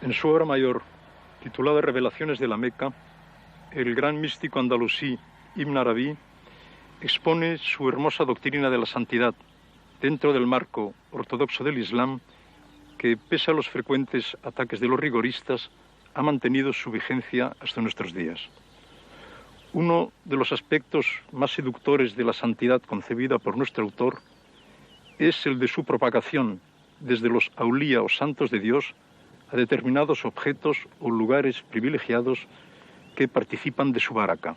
En su obra mayor, titulada Revelaciones de la Meca, el gran místico andalusí Ibn Arabi expone su hermosa doctrina de la santidad dentro del marco ortodoxo del Islam que, pese a los frecuentes ataques de los rigoristas, ha mantenido su vigencia hasta nuestros días. Uno de los aspectos más seductores de la santidad concebida por nuestro autor es el de su propagación desde los aulía o santos de Dios a determinados objetos o lugares privilegiados que participan de su baraka.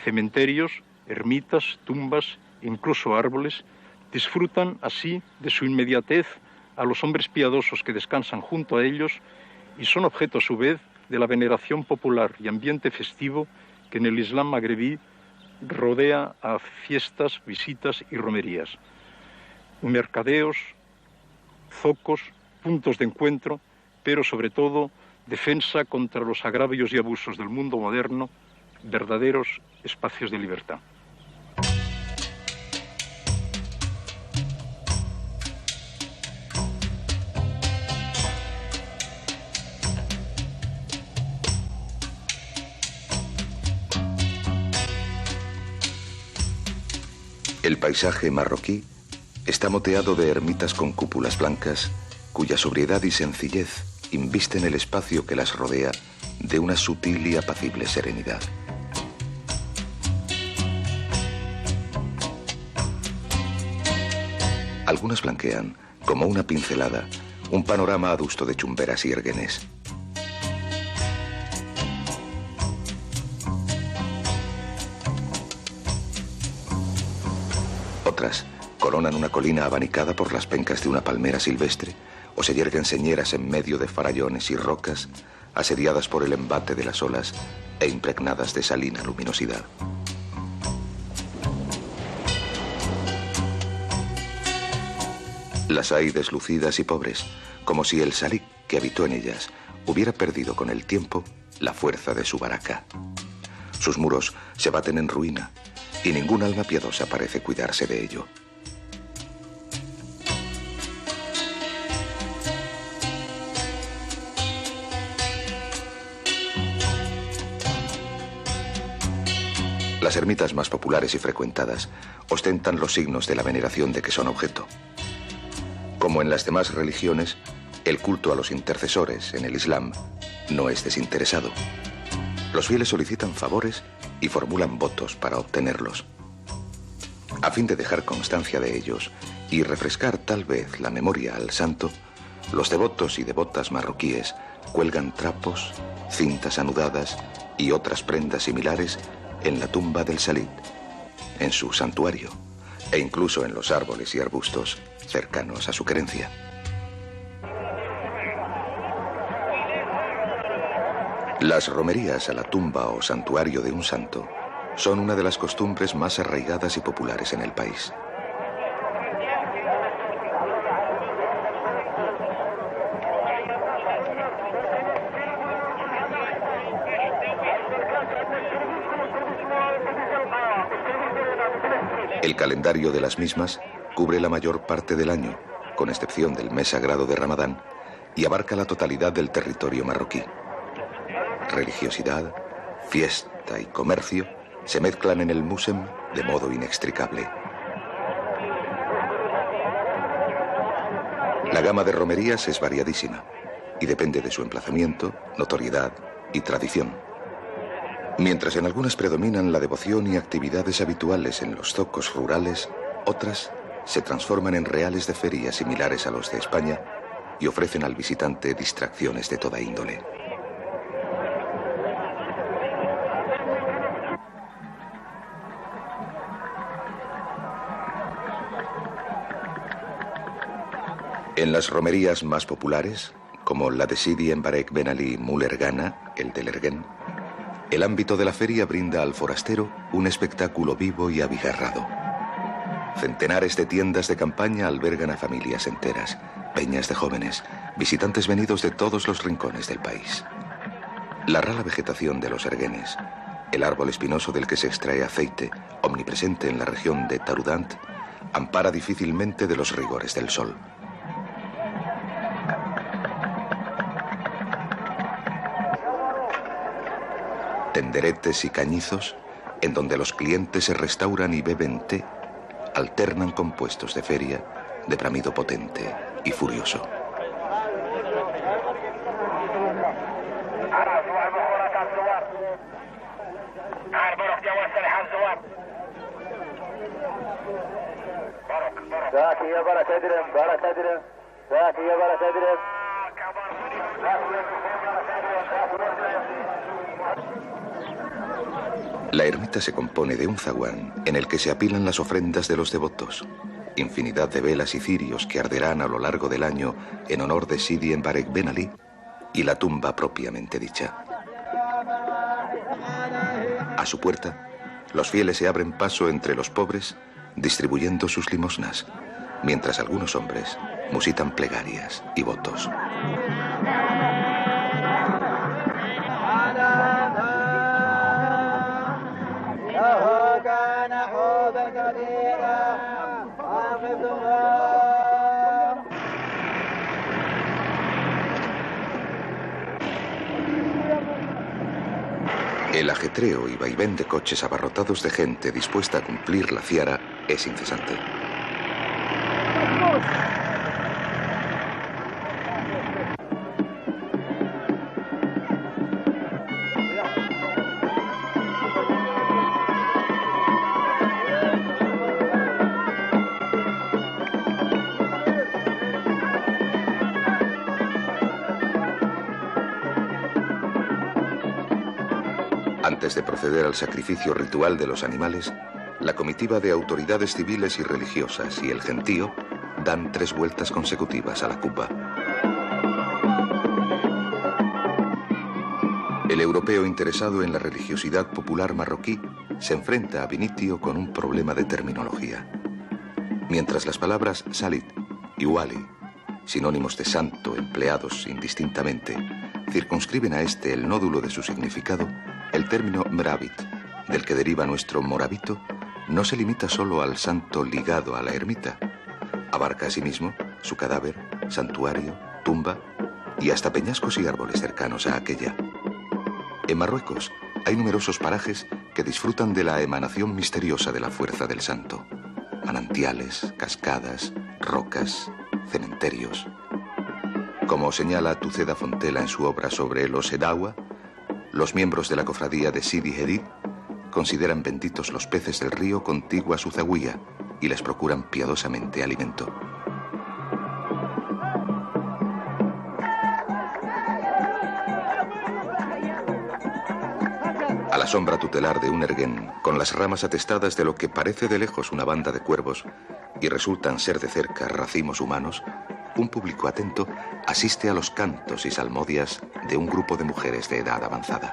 Cementerios, ermitas, tumbas, incluso árboles, disfrutan así de su inmediatez a los hombres piadosos que descansan junto a ellos y son objeto a su vez de la veneración popular y ambiente festivo que en el Islam magrebí rodea a fiestas, visitas y romerías. Mercadeos, zocos, puntos de encuentro, pero sobre todo defensa contra los agravios y abusos del mundo moderno, verdaderos espacios de libertad. El paisaje marroquí está moteado de ermitas con cúpulas blancas, cuya sobriedad y sencillez invisten el espacio que las rodea de una sutil y apacible serenidad. Algunas blanquean, como una pincelada, un panorama adusto de chumberas y erguenes. Otras coronan una colina abanicada por las pencas de una palmera silvestre o se yerguen señeras en medio de farallones y rocas asediadas por el embate de las olas e impregnadas de salina luminosidad. Las hay deslucidas y pobres, como si el salik que habitó en ellas hubiera perdido con el tiempo la fuerza de su baraka. Sus muros se baten en ruina y ningún alma piadosa parece cuidarse de ello. Las ermitas más populares y frecuentadas ostentan los signos de la veneración de que son objeto. Como en las demás religiones, el culto a los intercesores en el Islam no es desinteresado. Los fieles solicitan favores y formulan votos para obtenerlos. A fin de dejar constancia de ellos y refrescar tal vez la memoria al santo, los devotos y devotas marroquíes cuelgan trapos, cintas anudadas y otras prendas similares en la tumba del Salid, en su santuario, e incluso en los árboles y arbustos cercanos a su querencia. Las romerías a la tumba o santuario de un santo son una de las costumbres más arraigadas y populares en el país. El calendario de las mismas cubre la mayor parte del año, con excepción del mes sagrado de Ramadán, y abarca la totalidad del territorio marroquí. Religiosidad, fiesta y comercio se mezclan en el Musem de modo inextricable. La gama de romerías es variadísima y depende de su emplazamiento, notoriedad y tradición. Mientras en algunas predominan la devoción y actividades habituales en los zocos rurales, otras se transforman en reales de feria similares a los de España y ofrecen al visitante distracciones de toda índole. En las romerías más populares, como la de Sidi Embarek Ben Ali Muller Ghana, el de Lerguén, el ámbito de la feria brinda al forastero un espectáculo vivo y abigarrado. Centenares de tiendas de campaña albergan a familias enteras, peñas de jóvenes, visitantes venidos de todos los rincones del país. La rala vegetación de los erguenes, el árbol espinoso del que se extrae aceite, omnipresente en la región de Tarudant, ampara difícilmente de los rigores del sol. Tenderetes y cañizos, en donde los clientes se restauran y beben té, alternan con puestos de feria de bramido potente y furioso. La ermita se compone de un zaguán en el que se apilan las ofrendas de los devotos, infinidad de velas y cirios que arderán a lo largo del año en honor de Sidi Embarek Ben Ali, y la tumba propiamente dicha. A su puerta, los fieles se abren paso entre los pobres, distribuyendo sus limosnas, mientras algunos hombres musitan plegarias y votos. El ajetreo y vaivén de coches abarrotados de gente dispuesta a cumplir la ziara es incesante. Antes de proceder al sacrificio ritual de los animales, la comitiva de autoridades civiles y religiosas y el gentío dan 3 vueltas consecutivas a la Kuba. El europeo interesado en la religiosidad popular marroquí se enfrenta a Vinitio con un problema de terminología. Mientras las palabras Salit y Wali, sinónimos de santo empleados indistintamente, circunscriben a este el nódulo de su significado, el término Mravit, del que deriva nuestro moravito, no se limita solo al santo ligado a la ermita. Abarca asimismo su cadáver, santuario, tumba y hasta peñascos y árboles cercanos a aquella. En Marruecos hay numerosos parajes que disfrutan de la emanación misteriosa de la fuerza del santo. Manantiales, cascadas, rocas, cementerios. Como señala Tuceda Fontela en su obra sobre los Edawa, los miembros de la cofradía de Sidi Herid consideran benditos los peces del río contiguo a su zahuía y les procuran piadosamente alimento. A la sombra tutelar de un erguén, con las ramas atestadas de lo que parece de lejos una banda de cuervos y resultan ser de cerca racimos humanos, un público atento asiste a los cantos y salmodias de un grupo de mujeres de edad avanzada.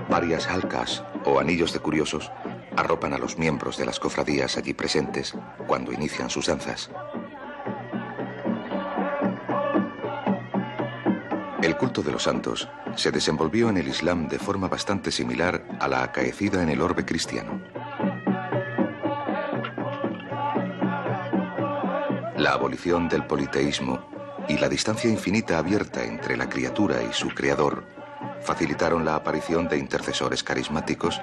Varias halcas o anillos de curiosos arropan a los miembros de las cofradías allí presentes cuando inician sus danzas. El culto de los santos se desenvolvió en el Islam de forma bastante similar a la acaecida en el orbe cristiano. La abolición del politeísmo y la distancia infinita abierta entre la criatura y su creador facilitaron la aparición de intercesores carismáticos,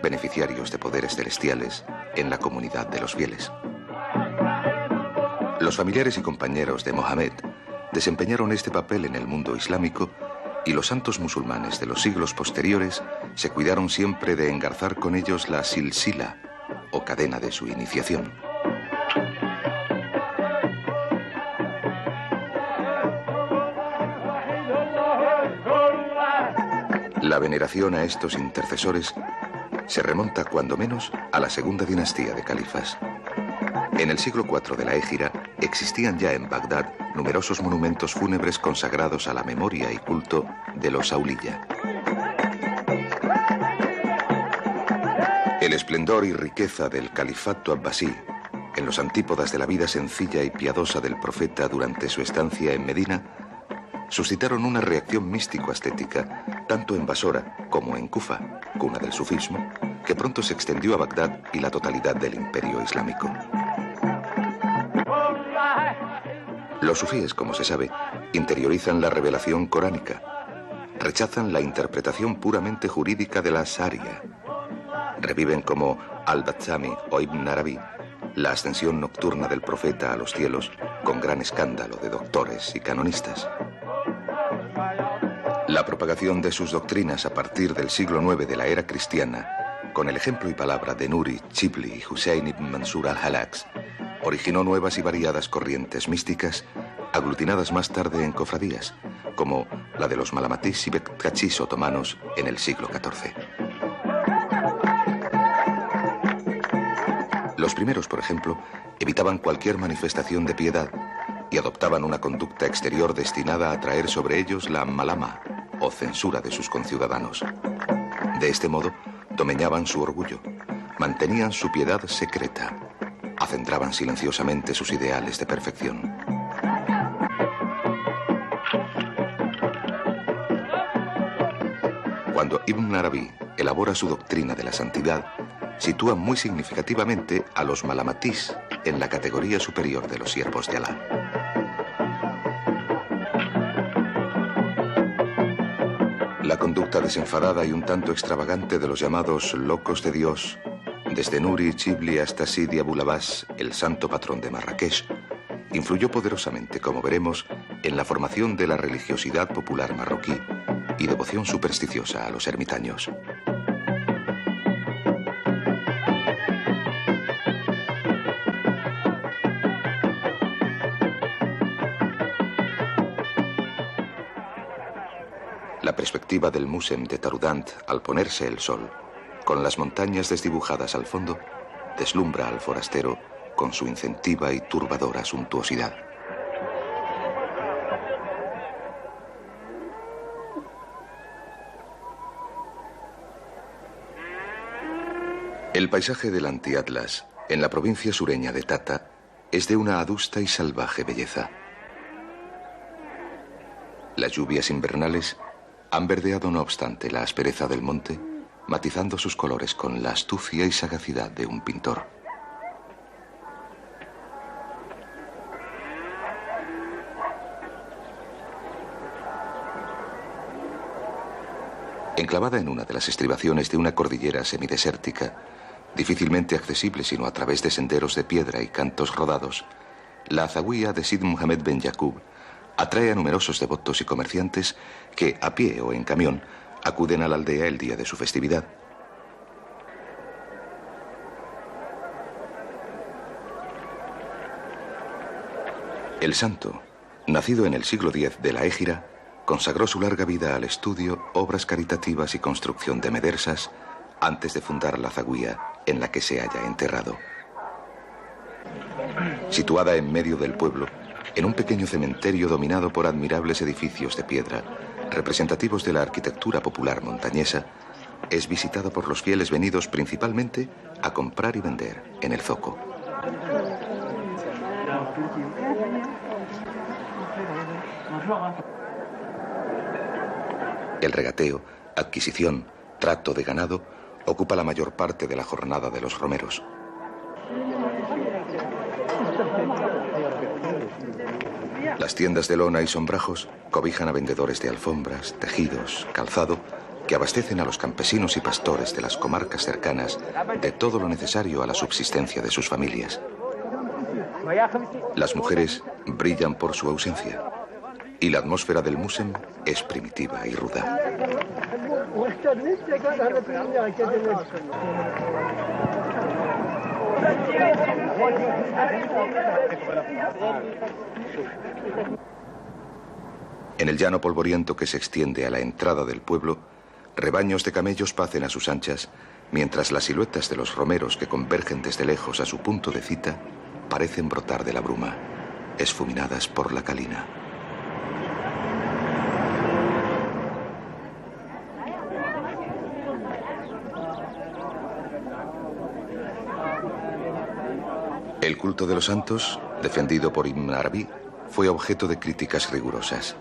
beneficiarios de poderes celestiales en la comunidad de los fieles. Los familiares y compañeros de Mohammed desempeñaron este papel en el mundo islámico y los santos musulmanes de los siglos posteriores se cuidaron siempre de engarzar con ellos la silsila o cadena de su iniciación. La veneración a estos intercesores se remonta cuando menos a la segunda dinastía de califas. En el siglo IV de la Égira existían ya en Bagdad numerosos monumentos fúnebres consagrados a la memoria y culto de los Auliya. El esplendor y riqueza del califato abbasí en los antípodas de la vida sencilla y piadosa del profeta durante su estancia en Medina, suscitaron una reacción místico-estética tanto en Basora como en Kufa, cuna del sufismo, que pronto se extendió a Bagdad y la totalidad del imperio islámico. Los sufíes, como se sabe, interiorizan la revelación coránica, rechazan la interpretación puramente jurídica de la Sharia, reviven como Al-Bazzami o Ibn Arabi la ascensión nocturna del profeta a los cielos con gran escándalo de doctores y canonistas. La propagación de sus doctrinas a partir del siglo IX de la era cristiana, con el ejemplo y palabra de Nuri, Chibli y Hussein ibn Mansur al-Halaks, originó nuevas y variadas corrientes místicas, aglutinadas más tarde en cofradías, como la de los Malamatís y Bektachís otomanos en el siglo XIV. Los primeros, por ejemplo, evitaban cualquier manifestación de piedad y adoptaban una conducta exterior destinada a atraer sobre ellos la malama, o censura de sus conciudadanos. De este modo, domeñaban su orgullo, mantenían su piedad secreta, acendraban silenciosamente sus ideales de perfección. Cuando Ibn Arabi elabora su doctrina de la santidad, sitúa muy significativamente a los malamatís en la categoría superior de los siervos de Alá. La conducta desenfadada y un tanto extravagante de los llamados locos de Dios, desde Nuri Chibli hasta Sidi Abul Abbas, el santo patrón de Marrakech, influyó poderosamente, como veremos, en la formación de la religiosidad popular marroquí y devoción supersticiosa a los ermitaños. La perspectiva del Musem de Tarudant al ponerse el sol, con las montañas desdibujadas al fondo, deslumbra al forastero con su incentiva y turbadora suntuosidad. El paisaje del Anti-Atlas, en la provincia sureña de Tata, es de una adusta y salvaje belleza. Las lluvias invernales han verdeado no obstante la aspereza del monte, matizando sus colores con la astucia y sagacidad de un pintor. Enclavada en una de las estribaciones de una cordillera semidesértica, difícilmente accesible sino a través de senderos de piedra y cantos rodados, la zawiya de Sid Mohammed Ben Yaqub atrae a numerosos devotos y comerciantes que, a pie o en camión, acuden a la aldea el día de su festividad. El santo, nacido en el siglo X de la Égira, consagró su larga vida al estudio, obras caritativas y construcción de medersas antes de fundar la zawiya en la que se halla enterrado. Situada en medio del pueblo, en un pequeño cementerio dominado por admirables edificios de piedra, representativos de la arquitectura popular montañesa, es visitada por los fieles venidos principalmente a comprar y vender en el zoco. El regateo, adquisición, trato de ganado ocupa la mayor parte de la jornada de los romeros. Las tiendas de lona y sombrajos cobijan a vendedores de alfombras, tejidos, calzado, que abastecen a los campesinos y pastores de las comarcas cercanas de todo lo necesario a la subsistencia de sus familias. Las mujeres brillan por su ausencia y la atmósfera del Musem es primitiva y ruda. En el llano polvoriento que se extiende a la entrada del pueblo, rebaños de camellos pacen a sus anchas, mientras las siluetas de los romeros que convergen desde lejos a su punto de cita parecen brotar de la bruma, esfuminadas por la calina. El culto de los santos, defendido por Ibn Arabi, fue objeto de críticas rigurosas.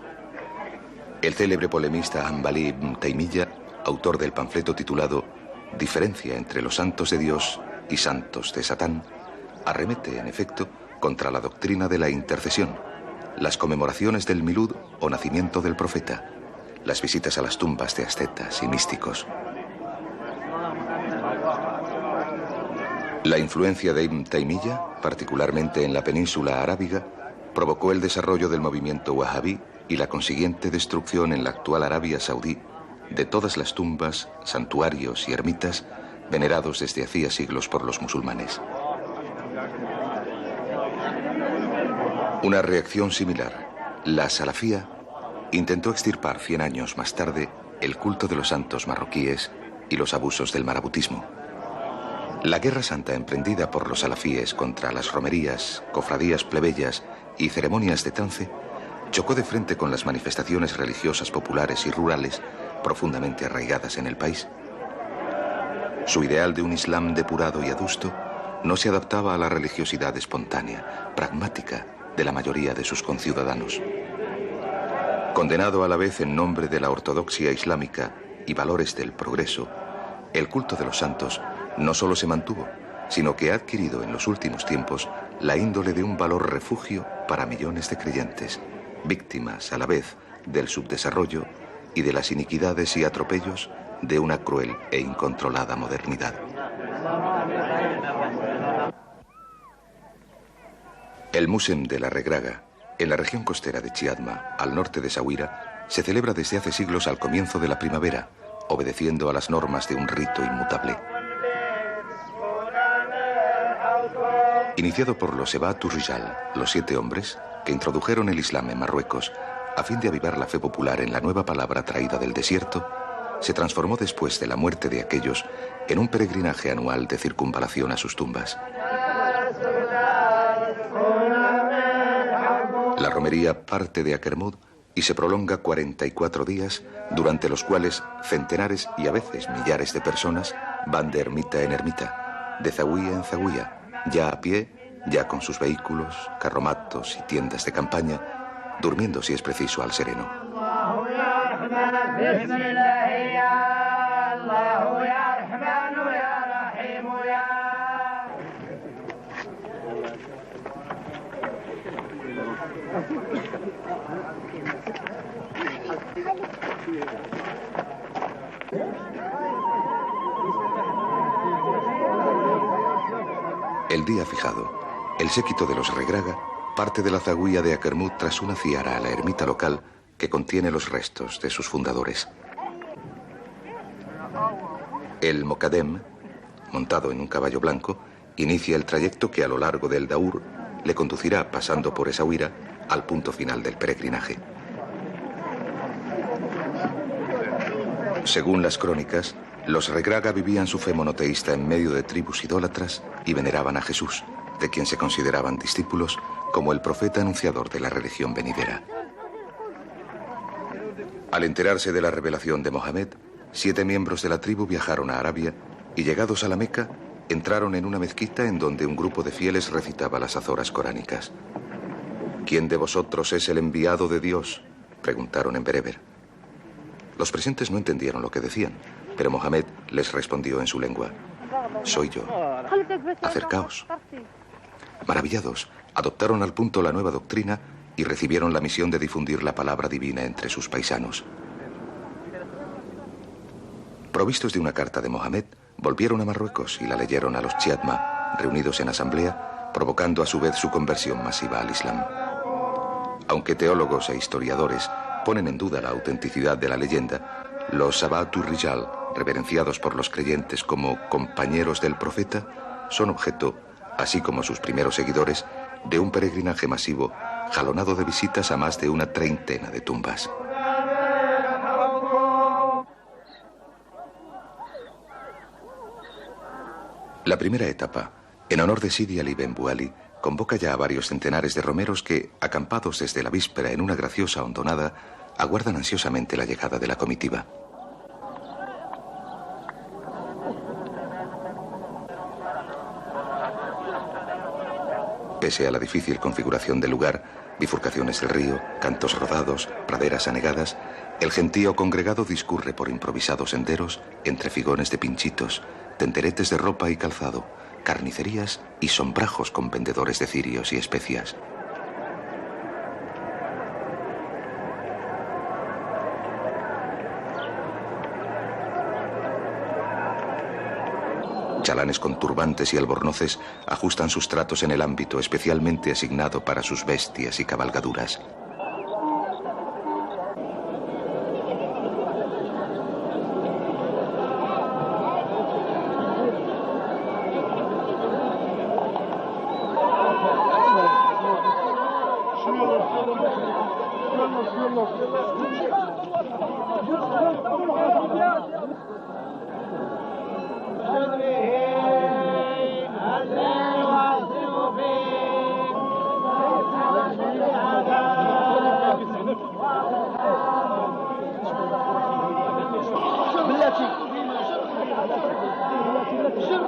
El célebre polemista Hanbali ibn Taymiyya, autor del panfleto titulado Diferencia entre los santos de Dios y santos de Satán, arremete, en efecto, contra la doctrina de la intercesión, las conmemoraciones del Milud o nacimiento del profeta, las visitas a las tumbas de ascetas y místicos. La influencia de Ibn Taymiyya, particularmente en la península arábiga, provocó el desarrollo del movimiento wahabí y la consiguiente destrucción en la actual Arabia Saudí de todas las tumbas, santuarios y ermitas venerados desde hacía siglos por los musulmanes. Una reacción similar, la salafía, intentó extirpar 100 años más tarde el culto de los santos marroquíes y los abusos del marabutismo. La guerra santa emprendida por los salafíes contra las romerías, cofradías plebeyas y ceremonias de trance chocó de frente con las manifestaciones religiosas populares y rurales profundamente arraigadas en el país. Su ideal de un islam depurado y adusto no se adaptaba a la religiosidad espontánea, pragmática de la mayoría de sus conciudadanos. Condenado a la vez en nombre de la ortodoxia islámica y valores del progreso, el culto de los santos no solo se mantuvo, sino que ha adquirido en los últimos tiempos la índole de un valor refugio para millones de creyentes, víctimas a la vez del subdesarrollo y de las iniquidades y atropellos de una cruel e incontrolada modernidad. El Musem de la Regraga, en la región costera de Chiadma, al norte de Essaouira, se celebra desde hace siglos al comienzo de la primavera, obedeciendo a las normas de un rito inmutable. Iniciado por los Sebatu Rijal, los 7 hombres, que introdujeron el Islam en Marruecos, a fin de avivar la fe popular en la nueva palabra traída del desierto, se transformó después de la muerte de aquellos en un peregrinaje anual de circunvalación a sus tumbas. La romería parte de Akermud y se prolonga 44 días, durante los cuales centenares y a veces millares de personas van de ermita en ermita, de zahuía en zahuía, ya a pie, ya con sus vehículos, carromatos y tiendas de campaña, durmiendo si es preciso al sereno. El día fijado, el séquito de los Regraga parte de la zahuía de Akermud tras una ziara a la ermita local que contiene los restos de sus fundadores. El Mokadem, montado en un caballo blanco, inicia el trayecto que a lo largo del Daur le conducirá, pasando por Essaouira, al punto final del peregrinaje. Según las crónicas, los Regraga vivían su fe monoteísta en medio de tribus idólatras y veneraban a Jesús, de quien se consideraban discípulos, como el profeta anunciador de la religión venidera. Al enterarse de la revelación de Mohammed, 7 miembros de la tribu viajaron a Arabia y, llegados a la Meca, entraron en una mezquita en donde un grupo de fieles recitaba las azoras coránicas. ¿Quién de vosotros es el enviado de Dios?, preguntaron en bereber. Los presentes no entendieron lo que decían, pero Mohammed les respondió en su lengua: soy yo, acercaos. Maravillados, adoptaron al punto la nueva doctrina y recibieron la misión de difundir la palabra divina entre sus paisanos. Provistos de una carta de Mohammed, volvieron a Marruecos y la leyeron a los Chiadma, reunidos en asamblea, provocando a su vez su conversión masiva al Islam. Aunque teólogos e historiadores ponen en duda la autenticidad de la leyenda, los Sabatu Rijal, reverenciados por los creyentes como compañeros del profeta, son objeto, así como sus primeros seguidores, de un peregrinaje masivo jalonado de visitas a más de una treintena de tumbas. La primera etapa, en honor de Sidi Ali Ben Bouali, convoca ya a varios centenares de romeros que, acampados desde la víspera en una graciosa hondonada, aguardan ansiosamente la llegada de la comitiva. Pese a la difícil configuración del lugar, bifurcaciones del río, cantos rodados, praderas anegadas, el gentío congregado discurre por improvisados senderos entre figones de pinchitos, tenteretes de ropa y calzado, carnicerías y sombrajos con vendedores de cirios y especias. Chalanes con turbantes y albornoces ajustan sus tratos en el ámbito especialmente asignado para sus bestias y cabalgaduras.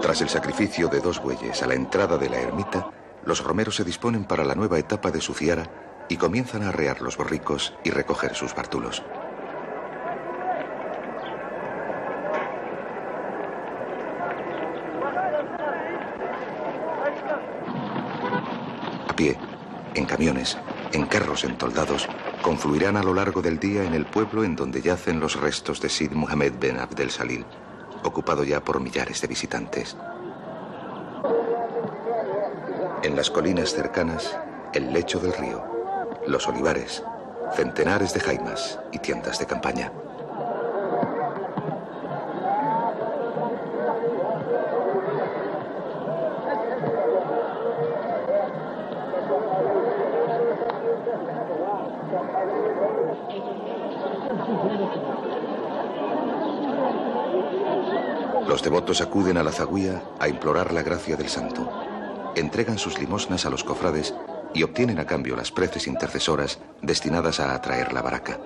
Tras el sacrificio de 2 bueyes a la entrada de la ermita, los romeros se disponen para la nueva etapa de su ciara y comienzan a arrear los borricos y recoger sus bártulos. A pie, en camiones, en carros entoldados, confluirán a lo largo del día en el pueblo en donde yacen los restos de Sid Mohammed ben Abdel Salil, ocupado ya por millares de visitantes. En las colinas cercanas, el lecho del río, los olivares, centenares de jaimas y tiendas de campaña. Los devotos acuden a la zaguía a implorar la gracia del santo. Entregan sus limosnas a los cofrades y obtienen a cambio las preces intercesoras destinadas a atraer la baraka.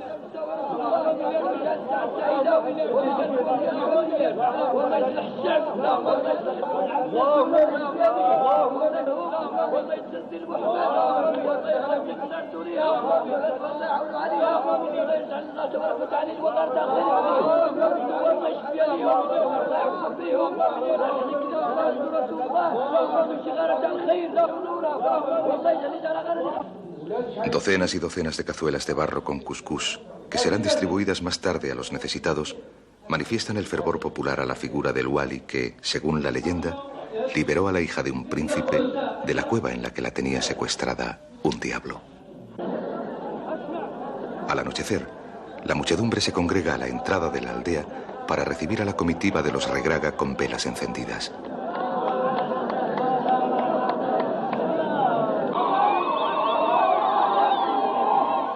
Docenas y docenas de cazuelas de barro con cuscús, que serán distribuidas más tarde a los necesitados, manifiestan el fervor popular a la figura del wali que, según la leyenda, liberó a la hija de un príncipe de la cueva en la que la tenía secuestrada un diablo. Al anochecer, la muchedumbre se congrega a la entrada de la aldea para recibir a la comitiva de los Regraga con velas encendidas.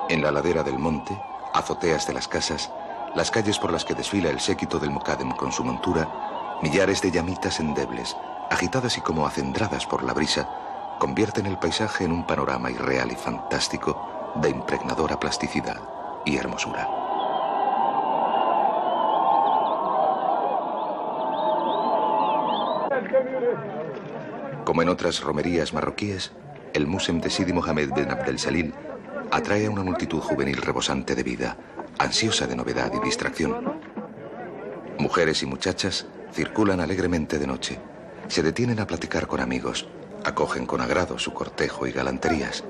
En la ladera del monte, azoteas de las casas, las calles por las que desfila el séquito del Mokadem con su montura, millares de llamitas endebles, agitadas y como acendradas por la brisa, convierten el paisaje en un panorama irreal y fantástico de impregnadora plasticidad y hermosura. Como en otras romerías marroquíes, el Musem de Sidi Mohammed ben Abdel Salil atrae a una multitud juvenil rebosante de vida, ansiosa de novedad y distracción. Mujeres y muchachas circulan alegremente de noche, se detienen a platicar con amigos, acogen con agrado su cortejo y galanterías.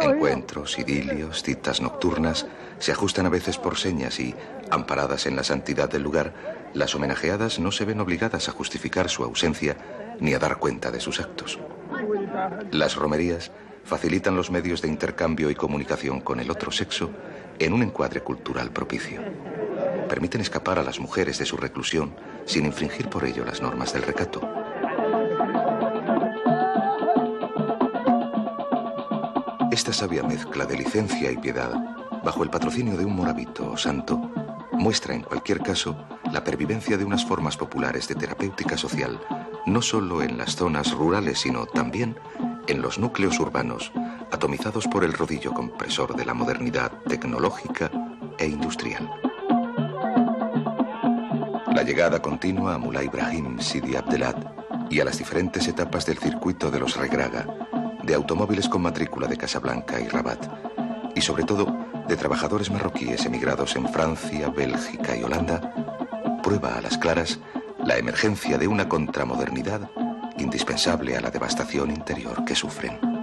Encuentros, idilios, citas nocturnas se ajustan a veces por señas y, amparadas en la santidad del lugar, las homenajeadas no se ven obligadas a justificar su ausencia ni a dar cuenta de sus actos. Las romerías facilitan los medios de intercambio y comunicación con el otro sexo en un encuadre cultural propicio. Permiten escapar a las mujeres de su reclusión sin infringir por ello las normas del recato. Esta sabia mezcla de licencia y piedad, bajo el patrocinio de un morabito o santo, muestra en cualquier caso la pervivencia de unas formas populares de terapéutica social, no solo en las zonas rurales, sino también en los núcleos urbanos, atomizados por el rodillo compresor de la modernidad tecnológica e industrial. La llegada continua a Mullah Ibrahim Sidi Abdelad y a las diferentes etapas del circuito de los Regraga de automóviles con matrícula de Casablanca y Rabat, y sobre todo de trabajadores marroquíes emigrados en Francia, Bélgica y Holanda, prueba a las claras la emergencia de una contramodernidad indispensable a la devastación interior que sufren.